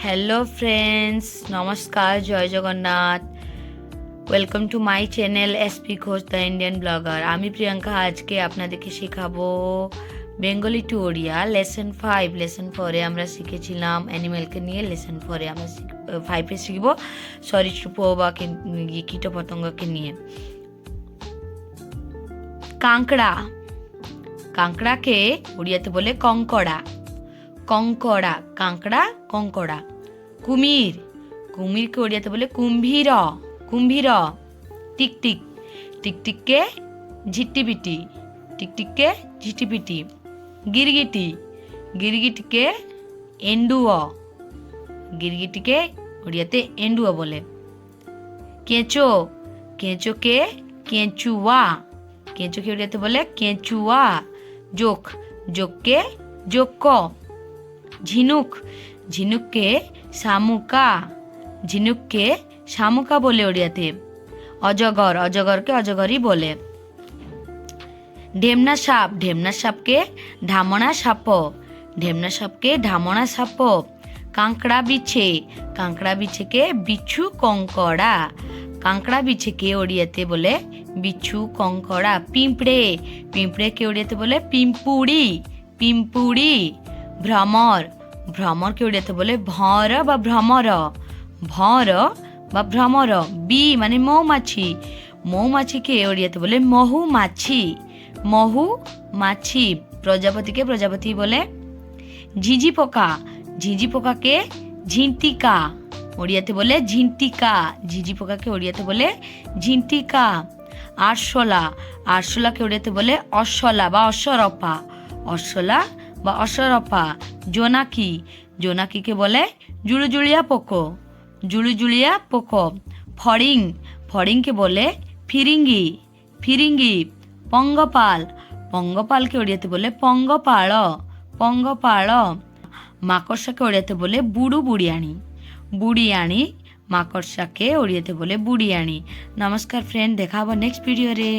Hello friends, নমস্কার, জয় Jagannath. Welcome to my channel SP Ghosh the Indian blogger. আমি প্রিয়াঙ্কা আজকে আপনাদেরকে শেখাবো Bengali to Odia lesson 5। Lesson 4-এ আমরা শিখেছিলাম অ্যানিমেলকে নিয়ে। লেসন 4-এ আমরা 5-এ শিখবো সরীসৃপ বা কীট পতঙ্গকে নিয়ে। কাঁকড়া, কাঁকড়াকে ওড়িয়াতে বলে কঙ্কড়া। কঙ্কড়া, কাঁকড়া, কঙ্কড়া। কুমির, কুমিরকে ওড়িয়াতে বলে কুম্ভীর। কুম্ভীর। টিকটিক, টিকটিককে ঝিট্টিপিটি। টিকটিককে ঝিটিপিটি। গিরগিটি, গিরগিটিকে এন্ডুয়। গিরগিটিকে ওড়িয়াতে এন্ডুয় বলে। কেঁচো, কেঁচোকে কেঁচুয়া। কেঁচোকে ওড়িয়াতে বলে কেঁচুয়া। Joke, জোককে joke. ঝিনুক, ঝিনুককে শামুকা। ঝিনুককে শামুকা বলে ওড়িয়াতে। অজগর, অজগরকে অজগরই বলে। ঢেমনা সাপ, ঢেমনা সাপকে ঢামনা সাপ। ঢেমনা সাপকে ঢামনা সাপ। কাঁকড়া বিছে, কাঁকড়া বিছেকে বিচ্ছু কঙ্কড়া। কাঁকড়া বিছেকে ওড়িয়াতে বলে বিচ্ছু কঙ্কড়া। পিঁপড়ে, পিঁপড়েকে ওড়িয়াতে বলে পিম্পুড়ি। পিম্পুড়ি। ভ্রমর, ভ্রমরকে ওড়িয়াতে বলে ভঁর বা ভ্রমর। ভঁর বা ভ্রমর। বি মানে মৌমাছি, মৌমাছিকে ওড়িয়াতে বলে মহুমাছি। মহুমাছি। প্রজাপতিকে প্রজাপতি বলে। ঝিঝি পোকা, ঝিঝি পোকাকে ঝিন্টিকা। ওড়িয়াতে বলে ঝিন্টিকা। ঝিঝি পোকাকে ওড়িয়াতে বলে ঝিন্টিকা। আরশোলা, আরশোলাকে ওড়িয়াতে বলে অশ্বলা বা অশ্বরপা। অশ্বলা বা অশ্বরপা। জোনাকি, জোনাকিকে বলে জুড়ুজুড়িয়া পোকো। জুড়ুজুড়িয়া পোকো। ফড়িং, ফড়িংকে বলে ফিরিঙ্গি। ফিরিঙ্গি। পঙ্গপাল, পঙ্গপালকে ওড়িয়াতে বলে পঙ্গপাল। পঙ্গপাল। মাকড়সাকে ওড়িয়াতে বলে বুড়ু বুড়িয়ানি। বুড়িয়ানি। মাকড়সাকে ওড়িয়াতে বলে বুড়িয়ানি। নমস্কার ফ্রেন্ড, দেখা হবো নেক্সট ভিডিওরে।